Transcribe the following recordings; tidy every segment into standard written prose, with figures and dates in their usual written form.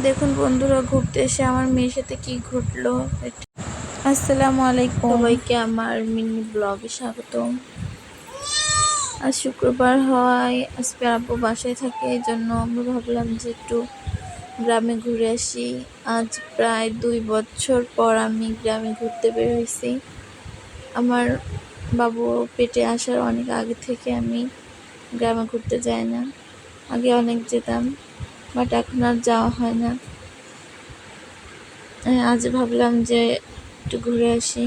দেখুন বন্ধুরা, ঘুরতে এসে আমার মেয়ের সাথে কি ঘটলো। আসসালামু আলাইকুম সবাইকে, আমার মিনি ব্লগে স্বাগতম। আজ শুক্রবার হয়, আজকে আব্বু বাসায় থাকে, এই জন্য আমরা ভাবলাম যে একটু গ্রামে ঘুরে আসি। আজ প্রায় 2 বছর পর আমি গ্রামে ঘুরতে বের হয়েছি। আমার বাবু পেটে আসার অনেক আগে থেকে আমি গ্রামে ঘুরতে যাই না। আগে অনেক যেতাম, বাট এখন আর যাওয়া হয় না। আজ ভাবলাম যে একটু ঘুরে আসি।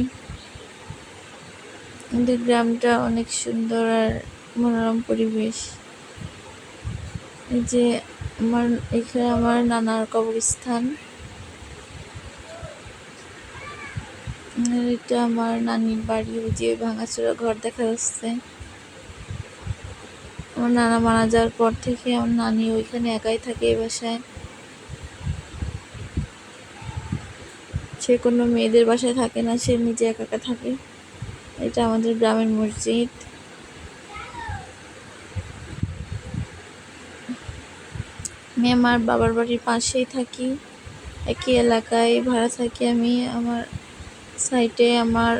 আমাদের গ্রামটা অনেক সুন্দর আর মনোরম পরিবেশ। এই যে এখানে আমার নানার কবরস্থান, আর এটা আমার নানির বাড়ি। ওই যে ভাঙাচোরা ঘর দেখা যাচ্ছে। আমার নানা মারা যাওয়ার পর থেকে আমার নানি ওইখানে একাই থাকে এই বাসায়। সে কোনো মেয়েদের বাসায় থাকে না, সে নিজে একা একা থাকে। এটা আমাদের গ্রামের মসজিদ। আমি আমার বাবার বাড়ির পাশেই থাকি, একই এলাকায় ভাড়া থাকি আমি। আমার সাইডে আমার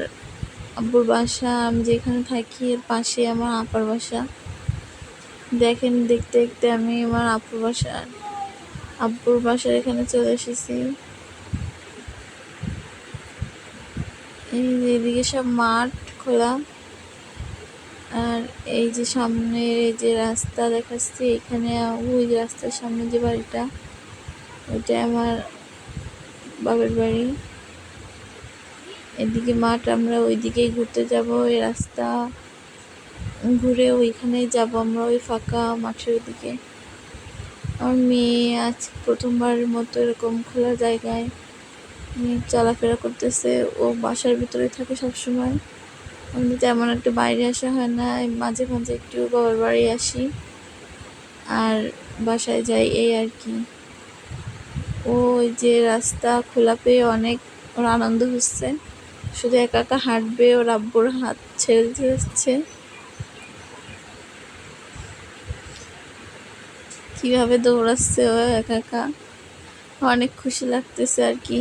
আব্বুর বাসা, আমি যেখানে থাকি এর পাশে আমার আপার বাসা। দেখেন, দেখতে দেখতে আমি আমার আব্বুর বাসার এখানে চলে এসেছি। এই যে এদিকে সব মাঠ খোলা, আর এই যে সামনে এই যে রাস্তা দেখাচ্ছি, এখানে ওই রাস্তার সামনে যে বাড়িটা, ওইটা আমার বাবার বাড়ি। এদিকে মাঠ, আমরা ওইদিকেই ঘুরতে যাব। এই রাস্তা ঘুরে ওইখানেই যাব আমরা, ওই ফাঁকা মাঠের দিকে। আমার মেয়ে আজ প্রথমবারের মতো এরকম খোলা জায়গায় চলাফেরা করতেছে। ও বাসার ভিতরে থাকে সবসময়, আমি তেমন একটা বাইরে আসা হয় না। মাঝে মাঝে একটু বাবার বাড়ি আসি আর বাসায় যাই, এই আর কি। ওই যে রাস্তা খোলা পেয়ে অনেক ওর আনন্দ হচ্ছে, শুধু একা একা হাঁটবে, ওর আব্বুর হাত ছেড়ে দিতে যাচ্ছে। কিভাবে দৌড়াচ্ছে ও একা একা, অনেক খুশি লাগতেছে আর কি।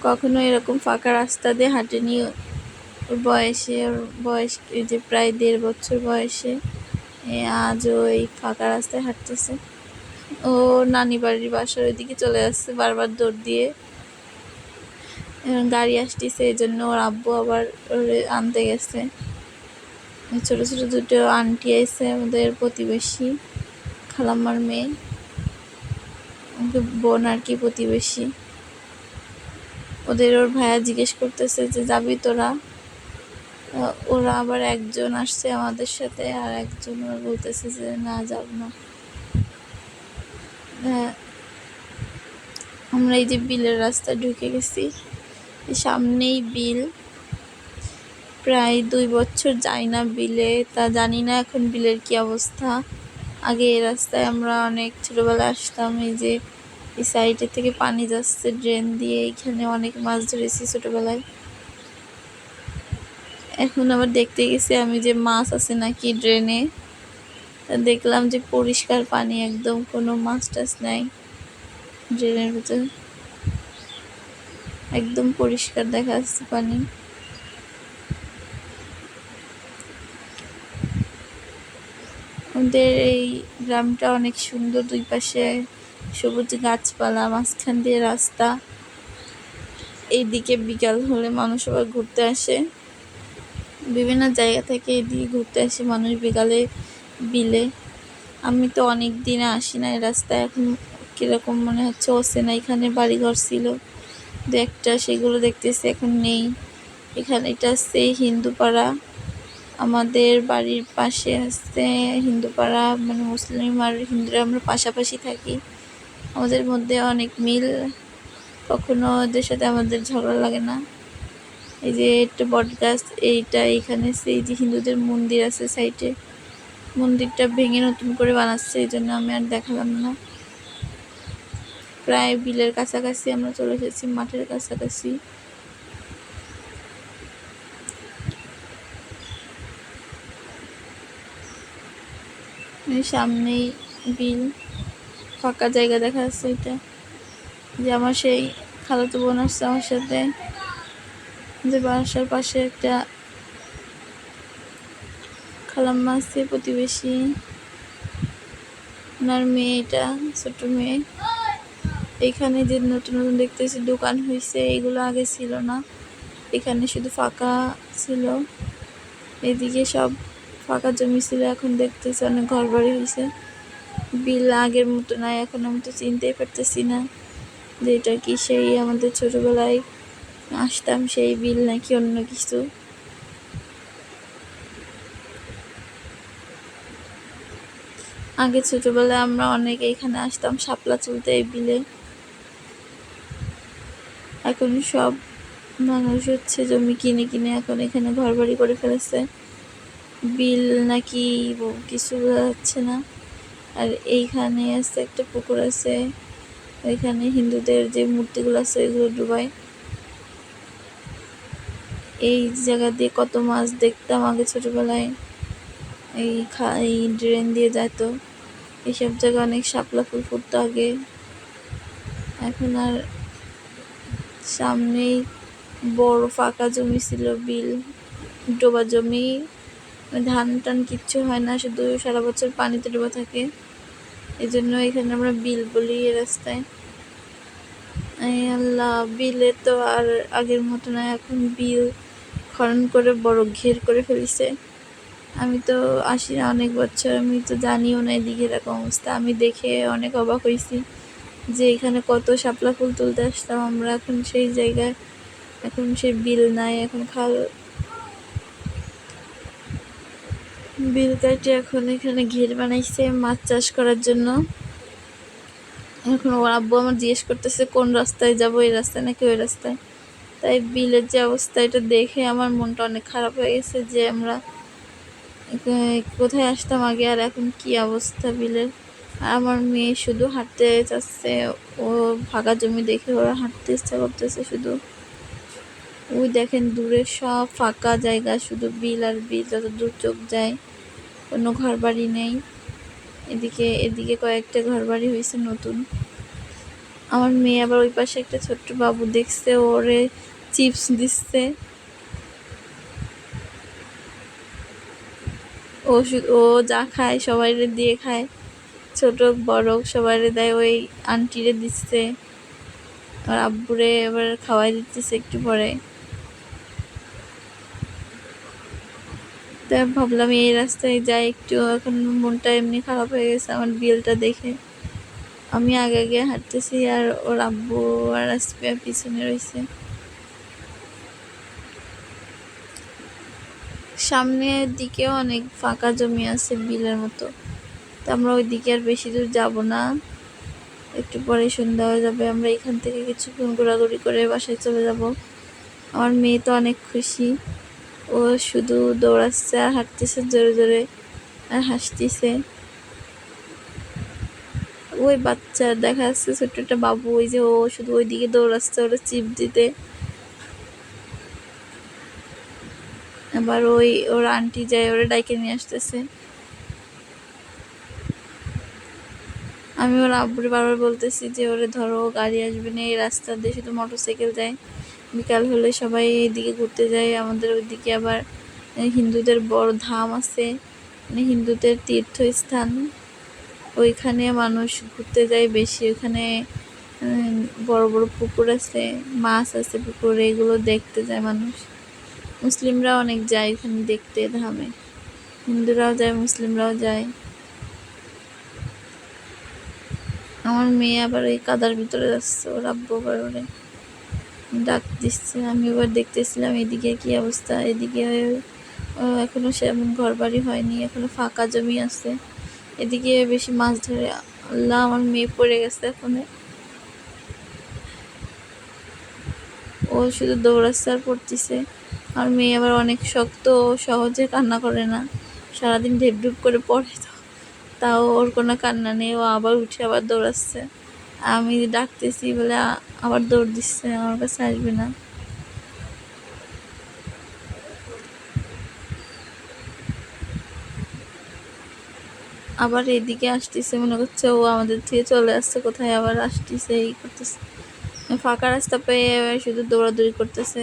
কখনো এরকম ফাঁকা রাস্তা দিয়ে হাঁটেনি ওর বয়স এই যে প্রায় 1.5 বছর বয়সে আজও এই ফাঁকা রাস্তায় হাঁটতেছে। ও নানি বাড়ির বাসার ওইদিকে চলে যাচ্ছে বারবার দৌড় দিয়ে। গাড়ি আসতেছে, এই জন্য ওর আব্বু আবার আনতে গেছে। ছোট ছোট দুটো আন্টি আছে, আমাদের প্রতিবেশী, খালাম্মার মেয়ে, বোন আর কি, প্রতিবেশী। ওর ভাইয়া জিজ্ঞেস করতেছে যে যাবি তোরা? ওরা আবার একজন আসছে আমাদের সাথে, আর একজন ওরা বলতেছে যে না, যাব না। আমরা এই যে বিলের রাস্তা ঢুকে গেছি, সামনেই বিল। প্রায় 2 বছর যাই না বিলে, তা জানি না এখন বিলের কি অবস্থা। আগে এই রাস্তায় আমরা অনেক ছোটবেলায় আসতাম। এই যে এই সাইডে থেকে পানি যাচ্ছে ড্রেন দিয়ে, এইখানে অনেক মাছ ধরেছি ছোটবেলায়। এখন আবার দেখতে গেছি আমি যে মাছ আছে নাকি ড্রেনে, দেখলাম যে পরিষ্কার পানি, একদম কোনো মাছ টাছ নাই ড্রেনের ভিতর, একদম পরিষ্কার দেখা যাচ্ছে পানি। আমাদের এই গ্রামটা অনেক সুন্দর, দুই পাশে সবুজ গাছপালা, মাঝখান দিয়ে রাস্তা। এইদিকে বিকাল হলে মানুষ আবার ঘুরতে আসে, বিভিন্ন জায়গা থেকে এইদিকে ঘুরতে আসে মানুষ বিকালে বিলে। আমি তো অনেক দিনে আসি না এই রাস্তায়, এখন কীরকম মনে হচ্ছে অচেনা। এখানে বাড়িঘর ছিল দু একটা, সেগুলো দেখতেছি এখন নেই। এখানে এটা হচ্ছে হিন্দুপাড়া, আমাদের বাড়ির পাশে আছে হিন্দুপাড়া, মানে মুসলিম আর হিন্দুরা আমরা পাশাপাশি থাকি। আমাদের মধ্যে অনেক মিল, কখনো ওদের সাথে আমাদের ঝগড়া লাগে না। এই যে একটা বট গাছ, এইটা এখানে সেই যে হিন্দুদের মন্দির আছে সাইডে, মন্দিরটা ভেঙে নতুন করে বানাচ্ছে, এই জন্য আমি আর দেখালাম না। প্রায় বিলের কাছাকাছি আমরা চলে এসেছি, মাঠের কাছাকাছি। সামনেই বিল, ফাঁকা জায়গা দেখা যাচ্ছে এটা। যে আমার সেই খালাতো বোন আসছে আমার সাথে, যে বাসার পাশে একটা খালাম্মা আছে প্রতিবেশী, ওনার মেয়ে, এটা ছোট মেয়ে। এখানে যে নতুন নতুন দেখতেছি দোকান হয়েছে, এগুলো আগে ছিল না, এখানে শুধু ফাঁকা ছিল, এদিকে সব ফাঁকা জমি ছিল, এখন দেখতেছি অনেক ঘর বাড়ি হয়েছে। বিল আগের মতো নাই, এখন আমি তো চিনতেই পারতেছি না যে এটা কি সেই আমাদের ছোটবেলায় আসতাম সেই বিল নাকি অন্য কিছু। আগে ছোটবেলায় আমরা অনেকে এখানে আসতাম শাপলা তুলতে এই বিলে। এখন সব মানুষ হচ্ছে জমি কিনে কিনে এখন এখানে ঘর বাড়ি করে ফেলেছে, বিল নাকি কিছু বোঝা যাচ্ছে না। আর এইখানে আছে একটা পুকুর আছে, ওইখানে হিন্দুদের যে মূর্তিগুলো আছে ওইগুলো ডুবায়। এই জায়গা দিয়ে কত মাছ দেখতাম আগে ছোটবেলায়, এই ড্রেন দিয়ে যেত, এইসব জায়গায় অনেক শাপলা ফুল ফুটতো আগে। এখন আর সামনেই বড় ফাঁকা জমি ছিল, বিল ডোবা জমি, ধান টান কিচ্ছু হয় না, শুধু সারা বছর পানিতে ডোবা থাকে, এই জন্য এখানে আমরা বিল বলি এই রাস্তায়। আল্লাহ, বিলে তো আর আগের মতো না, এখন বিল খনন করে বড় ঘের করে ফেলেছে। আমি তো আসি না অনেক বছর, আমি তো জানিও না এদিকে এরকম অবস্থা। আমি দেখে অনেক অবাক হয়েছি যে এখানে কত শাপলা ফুল তুলতে আসতাম আমরা, এখন সেই জায়গায় এখন সেই বিল নাই, এখন খাল বিল কাটে এখন এখানে ঘের বানাইছে মাছ চাষ করার জন্য। এখন ওর আব্বু আমার জিজ্ঞেস করতেছে কোন রাস্তায় যাব, এই রাস্তায় নাকি ওই রাস্তায়। তাই বিলের যে অবস্থা এটা দেখে আমার মনটা অনেক খারাপ হয়ে গেছে যে আমরা কোথায় আসতাম আগে আর এখন কি অবস্থা বিলের। আর আমার মেয়ে শুধু হাঁটতে চাচ্ছে, ও ফাঁকা জমি দেখে ওরা হাঁটতে ইচ্ছা করতেছে শুধু। ওই দেখেন দূরে সব ফাঁকা জায়গা, শুধু বিল আর বিল, যত দূর চোখ যায়, কোনো ঘর বাড়ি নেই। এদিকে এদিকে কয়েকটা ঘর বাড়ি হয়েছে নতুন। আমার মেয়ে আবার ওই পাশে একটা ছোট্ট বাবু দেখছে, ওরে চিপস দিচ্ছে, ও যা খায় সবাই দিয়ে খায়, ছোট বড় সবাই দেয়, ওই আন্টিরে দিচ্ছে, আর আব্বুরে এবার খাওয়াই দিতেছে একটু পরে। তাই ভাবলাম এই রাস্তায় যাই একটু, এখন মনটা এমনি খারাপ হয়ে গেছে আমার বিলটা দেখে। আমি আগে আগে হাঁটতেছি আর ওর আব্বু আর আসবে পিছনে রয়েছে। সামনের দিকেও অনেক ফাঁকা জমি আছে বিলের মতো, তো আমরা ওই দিকে আর বেশি দূর যাব না, একটু পরে সন্ধ্যা হয়ে যাবে, আমরা এখান থেকে কিছুক্ষণ ঘোরাঘুরি করে বাসায় চলে যাব। আমার মেয়ে তো অনেক খুশি, ও শুধু দৌড়াচ্ছে আর হাঁটতেছে জোরে জোরে আর হাসতেছে। ওই বাচ্চা দেখা যাচ্ছে ছোট্ট একটা বাবু, ওই যে ও শুধু ওই দিকে দৌড়াচ্ছে ওরা চিপ দিতে। আবার ওই ওর আন্টি যায় ওরা ডাইকে নিয়ে আসতেছে। আমি ওর আব্বুরে বারবার বলতেছি যে ওরে ধরো, গাড়ি আসবে না, এই রাস্তা দিয়ে শুধু মোটরসাইকেল যায়, বিকাল হলে সবাই এইদিকে ঘুরতে যায়। আমাদের ওইদিকে আবার হিন্দুদের বড় ধাম আছে, মানে হিন্দুদের তীর্থস্থান, ওইখানে মানুষ ঘুরতে যায় বেশি। ওখানে বড় বড় পুকুর আছে, মাছ আছে পুকুরে, এগুলো দেখতে যায় মানুষ। মুসলিমরা অনেক যায় ওখানে দেখতে ধামে, হিন্দুরাও যায় মুসলিমরাও যায়। আমার মেয়ে আবার এই কাদার ভিতরে যাচ্ছে, ওর আব্বু আবার ওরে ডাক দিচ্ছে। আমি এবার দেখতেছিলাম এদিকে কি অবস্থা, এদিকে এখনো সেমন ঘর বাড়ি হয়নি, এখনো ফাঁকা জমি আছে, এদিকে বেশি মাছ ধরে। আল্লাহ, আমার মেয়ে পড়ে গেছে এখনো, ও শুধু দৌড়াচ্ছে আর পড়তেছে। আর মেয়ে আবার অনেক শক্ত, সহজে কান্না করে না, সারাদিন ঢেপ ঢুপ করে পড়ে, তো তাও ওর কোনো কান্না নেই, ও আবার উঠে আবার দৌড়াচ্ছে। আমি ডাকতেছি বলে আবার দৌড় দিচ্ছে, আমার কাছে আসবে না। আবার এইদিকে আসতেছে, মনে করছে ও আমাদের থেকে চলে আসছে, কোথায় আবার আসতেছে, এই করতেছে। ফাঁকা রাস্তা পেয়ে শুধু দৌড়াদৌড়ি করতেছে,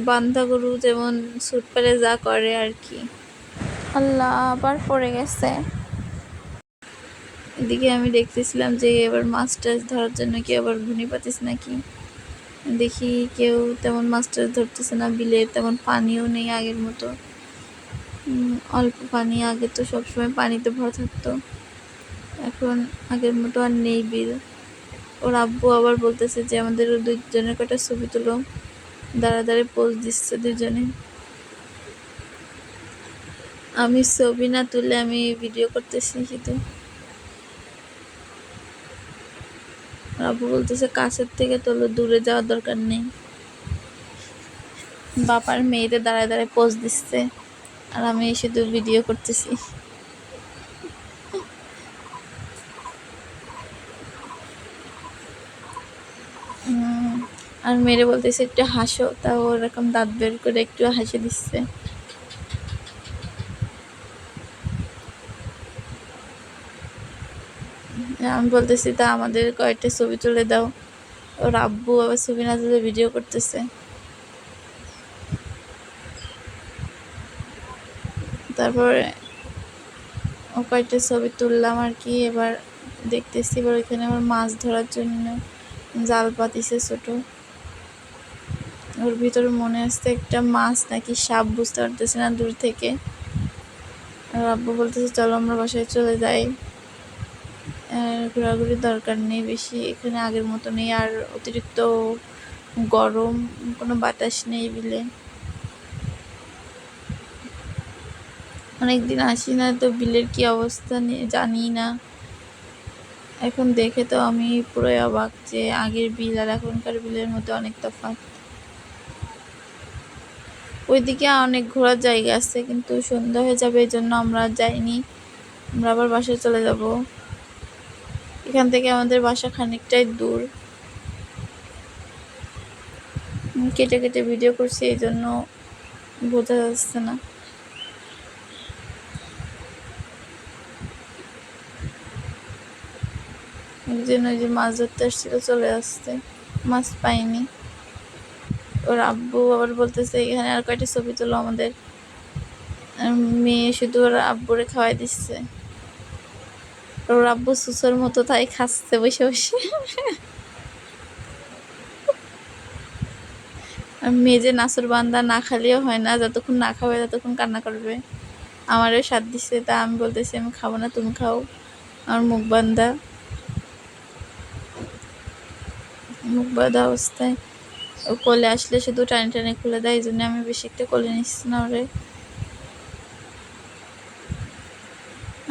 বান্ধা গরু যেমন ছুট পেলে যা করে আর কি। আল্লাহ, আবার পড়ে গেছে। এদিকে আমি দেখতেছিলাম যে এবার মাছ টাছ ধরার জন্য কি আবার ঘুনি পাতিস নাকি। দেখি কেউ তেমন মাছ টাছ ধরতেছে না, বিলে তেমন পানিও নেই আগের মতো, অল্প পানি। আগে তো সবসময় পানিতে ভরা থাকতো, এখন আগের মতো আর নেই বিল। ওর আব্বু আবার বলতেছে যে আমাদের দুজনের কটা ছবি তুলো, দাঁড়া দাঁড়িয়ে পোজ দিচ্ছে দুজনে। আমি ছবি না তুলে আমি ভিডিও করতেছি শুধু। আব্বু বলতেছে কাছের থেকে তোলো, দূরে যাওয়ার দরকার নেই। বাবার মেয়েদের দাঁড়ায় দাঁড়ায় পোজ দিচ্ছে আর আমি শুধু ভিডিও করতেছি। আর মেরে বলতেছে একটু হাসো, তাও ওরকম দাঁত বের করে একটু হাসি দিচ্ছে। আমি বলতেছি তা আমাদের কয়েকটা ছবি তুলে দাও। ওর আব্বু আবার ছবি না তুলে ভিডিও করতেছে। তারপরে ও কয়েকটা ছবি তুললাম আর কি। এবার দেখতেছি এবার ওইখানে আবার মাছ ধরার জন্য জাল পাতিছে ছোট। ওর ভিতরে মনে হচ্ছে একটা মাছ নাকি সাপ, বুঝতে পারতেছে না দূর থেকে। আর আব্বু বলতেছে চলো আমরা বাসায় চলে যাই, ঘোরাঘুরির দরকার নেই বেশি, এখানে আগের মতো নেই, আর অতিরিক্ত গরম, কোনো বাতাস নেই বিলে। অনেকদিন আসি না তো বিলের কি অবস্থা জানি না। এখন দেখে তো আমি পুরোই অবাক যে আগের বিল আর এখনকার বিলের মধ্যে অনেক তফাৎ। ওইদিকে অনেক ঘোরার জায়গা আছে, কিন্তু সন্ধ্যা হয়ে যাবে এই জন্য আমরা যাইনি। আমরা আবার বাসায় চলে যাব। এখান থেকে আমাদের বাসা খানিকটাই দূর। কেটে কেটে ভিডিও করছি এই জন্য বোঝা যাচ্ছে না। একজন ওই যে মাছ ধরতে আসছিল চলে আসছে, মাছ পাইনি। ওর আব্বু আবার বলতেছে এখানে আর কয়টা ছবি তোলো আমাদের। মেয়ে শুধু ওর আব্বুরে খাওয়াই দিচ্ছে। ওর আব্বু সুসোর মতো তাই খাচ্ছে বসে বসে। আর মেয়ে যে নাসুর বান্দা, না খালিও হয় না, যতক্ষণ না খাবে ততক্ষণ কান্না করবে। আমারও স্বাদ দিচ্ছে, তা আমি বলতেছি আমি খাবো না, তুমি খাও। আমার মুখ বান্ধা, মুখ বাঁধা অবস্থায় ও কোলে আসলে শুধু টানে টানে খুলে দেয়, এই জন্য আমি বেশি একটা কোলে নিচ্ছি না ওরে।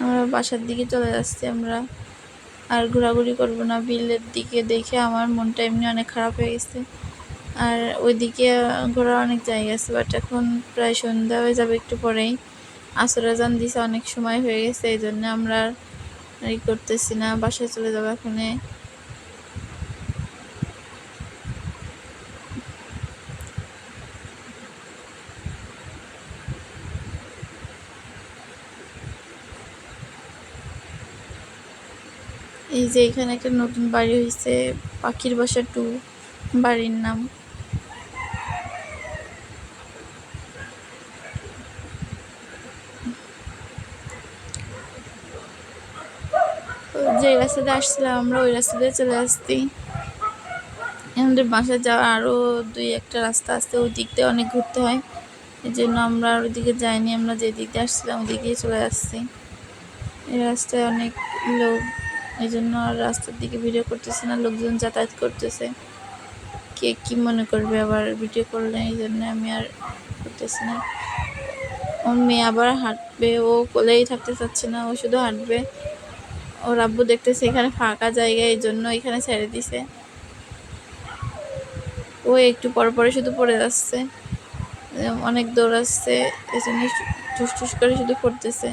আমরা বাসার দিকে চলে যাচ্ছি আমরা, আর ঘোরাঘুরি করবো না। বিলের দিকে দেখে আমার মনটা এমনি অনেক খারাপ হয়ে গেছে। আর ওইদিকে ঘোরার অনেক জায়গা আছে, বাট এখন প্রায় সন্ধ্যা হয়ে যাবে একটু পরেই। আসর আজান দিছে, অনেক সময় হয়ে গেছে, এই জন্য আমরা ই করতেছি না, বাসায় চলে যাবো এখনে। এই যে এখানে একটা নতুন বাড়ি হয়েছে, পাখির বাসা 2 বাড়ির নাম। যে রাস্তাতে আসছিলাম আমরা ওই রাস্তা দিয়ে চলে আসছি। আমাদের বাসা যাওয়ার আরও 2-1টা রাস্তা আছে, ওই দিক দিয়ে অনেক ঘুরতে হয়, এই জন্য আমরা আর ওইদিকে যাইনি। আমরা যে দিক দিয়ে আসছিলাম ওই দিকেই চলে আসছি। এই রাস্তায় অনেক লোক, এই জন্য আর রাস্তার দিকে ভিডিও করতেছে না, লোকজন যাতায়াত করতেছে, কে কী মনে করবে আবার ভিডিও করলে, এই জন্য আমি আর করতেছি না। ওর মেয়ে আবার হাঁটবে, ও কোলেই থাকতে চাচ্ছে না, ও শুধু হাঁটবে। ওর আব্বু দেখতেছে এখানে ফাঁকা জায়গা, এই জন্য এখানে ছেড়ে দিছে। ও একটু পর পরে শুধু পড়ে যাচ্ছে, অনেক দৌড়াচ্ছে, এই জন্য ঠুস ঠুস করে শুধু পড়তেছে।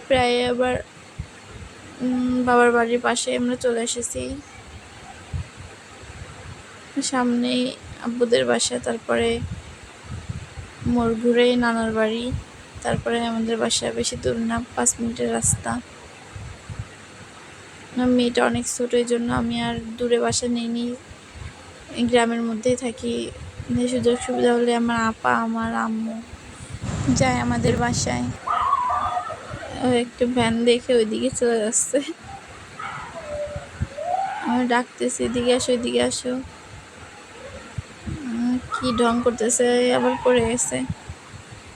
প্রায় আবার বাবার বাড়ির পাশে আমরা চলে এসেছি। সামনেই আব্বুদের বাসা, তারপরে মোড় ঘুরে নানার বাড়ি, তারপরে আমাদের বাসা। বেশি দূর না, 5 মিনিটের রাস্তা। মেয়েটা অনেক ছোট, এই জন্য আমি আর দূরে বাসা নিইনি, গ্রামের মধ্যেই থাকি। সুযোগ সুবিধা হলে আমার আপা, আমার আম্মু যায় আমাদের বাসায়। ও একটা ভ্যান দেখে ওইদিকে চলে যাচ্ছে, আমি ডাকতেছি এদিকে আসো, এদিকে আসো। কি ঢং করতেছে, আবার পড়ে গেছে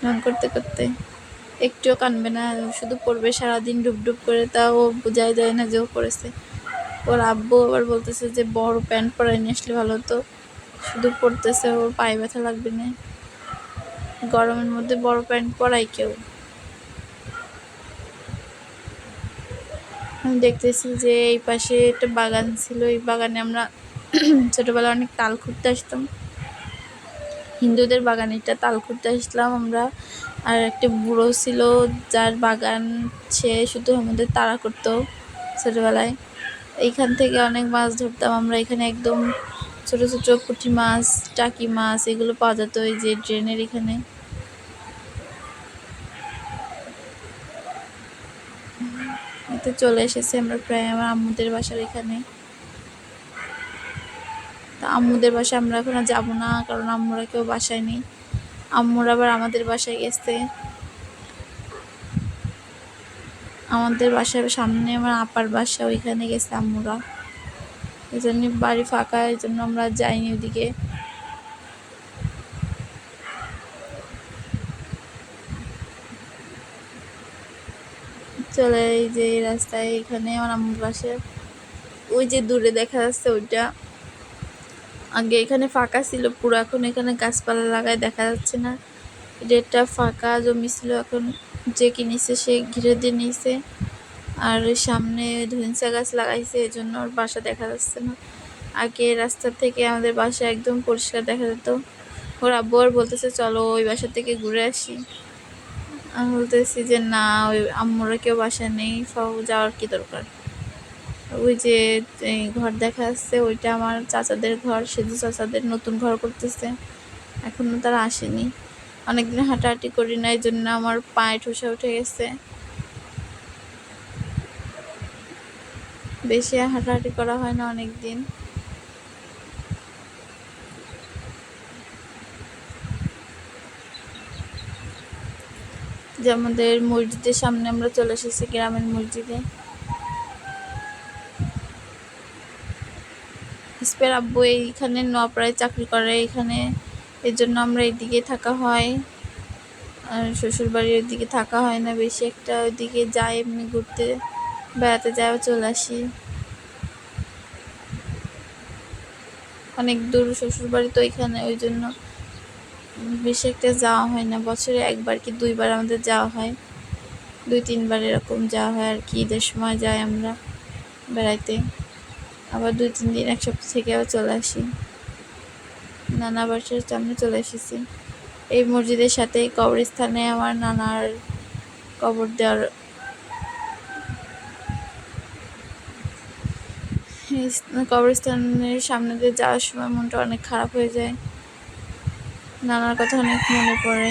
ঢং করতে করতে। একটুও কানবে না, শুধু পড়বে সারাদিন ডুব ডুব করে, তা ও বোঝাই যায় না যে ও পড়েছে। ওর আব্বু আবার বলতেছে যে বড় প্যান্ট পরাই নিয়ে আসলে ভালো হতো, শুধু পড়তেছে, ওর পায়ে ব্যথা লাগবে না। গরমের মধ্যে বড় প্যান্ট পরাই কেউ? আমি দেখতেছি যে এই পাশে একটা বাগান ছিল, এই বাগানে আমরা ছোটবেলায় অনেক তাল খুঁড়তে আসতাম। হিন্দুদের বাগানে এটা, তাল খুঁড়তে আসলাম আমরা। আর একটা বুড়ো ছিল যার বাগান, সে শুধু আমাদের তাড়া করতো ছোটবেলায়। এইখান থেকে অনেক মাছ ধরতাম আমরা, এখানে একদম ছোট ছোট পুঁটি মাছ, টাকি মাছ এগুলো পাওয়া যেত এই যে ড্রেনের এখানে। এতে চলে এসেছে আমরা প্রায় আমার আম্মুদের বাসার এখানে। তা আম্মুদের বাসায় আমরা এখন আর যাবো না, কারণ আম্মুরা কেউ বাসায় নেই। আম্মুরা আবার আমাদের বাসায় গেছে। আমাদের বাসার সামনে আমার আপার বাসা, ওইখানে গেছে আম্মুরা, এই জন্য বাড়ি ফাঁকা, এই জন্য আমরা যাইনি ওদিকে। চলে এই যে এই রাস্তায়, এখানে আমার আম্মুর বাসা। ওই যে দূরে দেখা যাচ্ছে ওইটা, আগে এখানে ফাঁকা ছিল পুরো, এখন এখানে গাছপালা লাগায় দেখা যাচ্ছে না। এটা একটা ফাঁকা জমি ছিল, এখন যে কিনেছে সে ঘিরে দিয়ে নিয়েছে। আর সামনে ধইঞ্চা গাছ লাগাইছে, এই জন্য ওর বাসা দেখা যাচ্ছে না। আগে রাস্তা থেকে আমাদের বাসা একদম পরিষ্কার দেখা যেত। ওর আব্বু আর বলতেছে চলো ওই বাসা থেকে ঘুরে আসি। আমি বলতেছি যে না, ওই আম্মুরা কেউ বাসায় নেই, যাওয়ার কি দরকার। ওই যে ঘর দেখা যাচ্ছে ওইটা আমার চাচাদের ঘর, সেজু চাচাদের নতুন ঘর করতেছে, এখনো তারা আসেনি। অনেকদিন হাঁটাহাঁটি করি না, এই জন্য আমার পায়ে ঠোসা উঠে গেছে, বেশি হাঁটাহাঁটি করা হয় না অনেকদিন। যে আমাদের মসজিদের সামনে আমরা চলে এসেছি, গ্রামের মসজিদে। ইসপের আব্বু এইখানে নপাড়ায় চাকরি করে এখানে, এই জন্য আমরা এইদিকে থাকা হয়। আর শ্বশুরবাড়ির ওইদিকে থাকা হয় না বেশি একটা, ওইদিকে যাই এমনি ঘুরতে বেড়াতে যাই, চলে আসি। অনেক দূর শ্বশুরবাড়ি তো এখানে, ওই জন্য বেশি একটা যাওয়া হয় না। বছরে একবার কি দুইবার আমাদের যাওয়া হয়, 2-3 বার এরকম যাওয়া হয় আর কি। ঈদের সময় যাই আমরা বেড়াইতে, আবার 2-3 দিন, 1 সপ্তাহ থেকে আবার চলে আসি। নানা বাসার সামনে চলে এসেছি। এই মসজিদের সাথে কবরস্থানে আমার নানার কবর দেওয়ার, কবরস্থানের সামনে দিয়ে যাওয়ার সময় মনটা অনেক খারাপ হয়ে যায়, নানার কথা অনেক মনে পড়ে।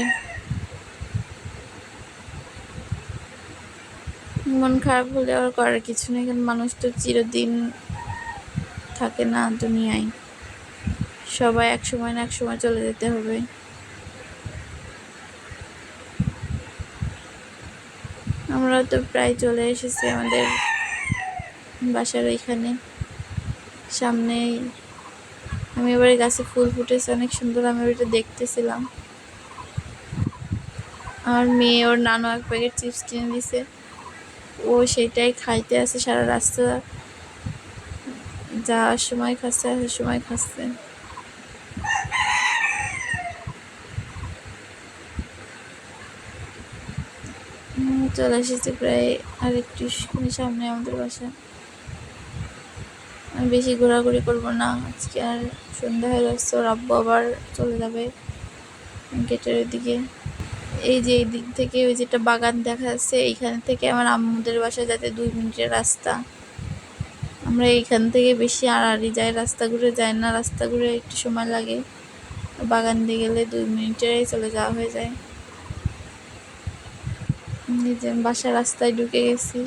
মন খারাপ হলে আর করার কিছু নেই, কারণ মানুষ তো চিরদিন থাকে না দুনিয়ায়, সবাই এক সময় না এক সময় চলে যেতে হবে। আমরা তো প্রায় চলে এসেছি আমাদের বাসার ওইখানে সামনেই। আমি এবারে গাছে ফুল ফুটেছে অনেক সুন্দর, আমি ওইটা দেখতেছিলাম। আমার মেয়ে ওর নানু 1 প্যাকেট চিপস কিনে দিছে, ও সেটাই খাইতে আছে সারা রাস্তা, যাওয়ার সময় খাচ্ছে, আসার সময় খাচ্ছে। চলে এসেছি প্রায়, আর একটু সামনে আমাদের বাসা। আমি বেশি ঘোরাঘুরি করবো না আজকে, আর সন্ধ্যা হয়ে যাচ্ছে, ওর আব্বু আবার চলে যাবে গেটের দিকে। এই যে এই দিক থেকে ওই যেটা বাগান দেখা যাচ্ছে, এইখান থেকে আমার আম্মুদের বাসায় যাতে 2 মিনিটের রাস্তা। আমরা এইখান থেকে বেশি আড়াআড়ি যাই, রাস্তা ঘুরে যাই না। রাস্তা ঘুরে একটু সময় লাগে, বাগান দিয়ে গেলে 2 মিনিটেই চলে যাওয়া হয়ে যায়। নিজে বাসার রাস্তায় ঢুকে গেছি,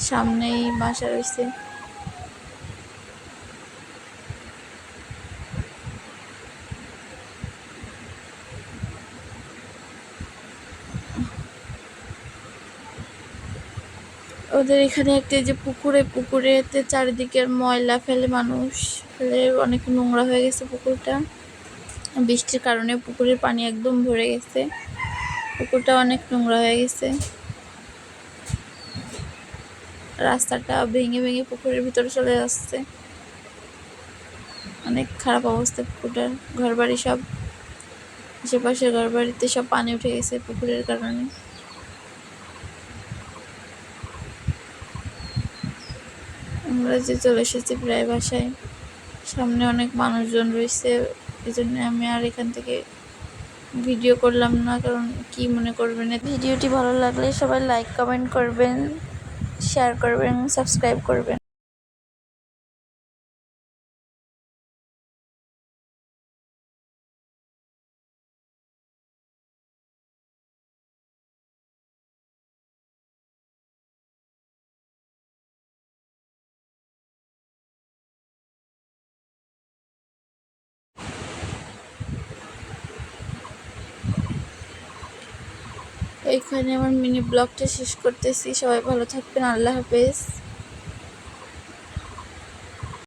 সামনেই বাসা রয়েছে। ওদের এখানে একটা যে পুকুরেতে চারিদিকের ময়লা ফেলে মানুষ, ফেলে অনেক নোংরা হয়ে গেছে পুকুরটা। বৃষ্টির কারণে পুকুরের পানি একদম ভরে গেছে, পুকুরটা অনেক নোংরা হয়ে গেছে। রাস্তাটা ভেঙে ভেঙে পুকুরের ভিতরে চলে যাচ্ছে, অনেক খারাপ অবস্থা পুকুরটার। ঘরবাড়ি সব, আশেপাশের ঘরবাড়িতে সব পানি উঠে গেছে পুকুরের কারণে। আমরা যে চলে এসেছি প্রায় বাসায়, সামনে অনেক মানুষজন রয়েছে, এই জন্য আমি আর এখান থেকে ভিডিও করলাম না, কারণ কি মনে করবেন। ভিডিওটি ভালো লাগলে সবাই লাইক কমেন্ট করবেন, শেয়ার করবেন, সাবস্ক্রাইব করবেন। এইখানে আমার মিনি ব্লগটা শেষ করতেছি। সবাই ভালো থাকবেন, আল্লাহ হাফেজ।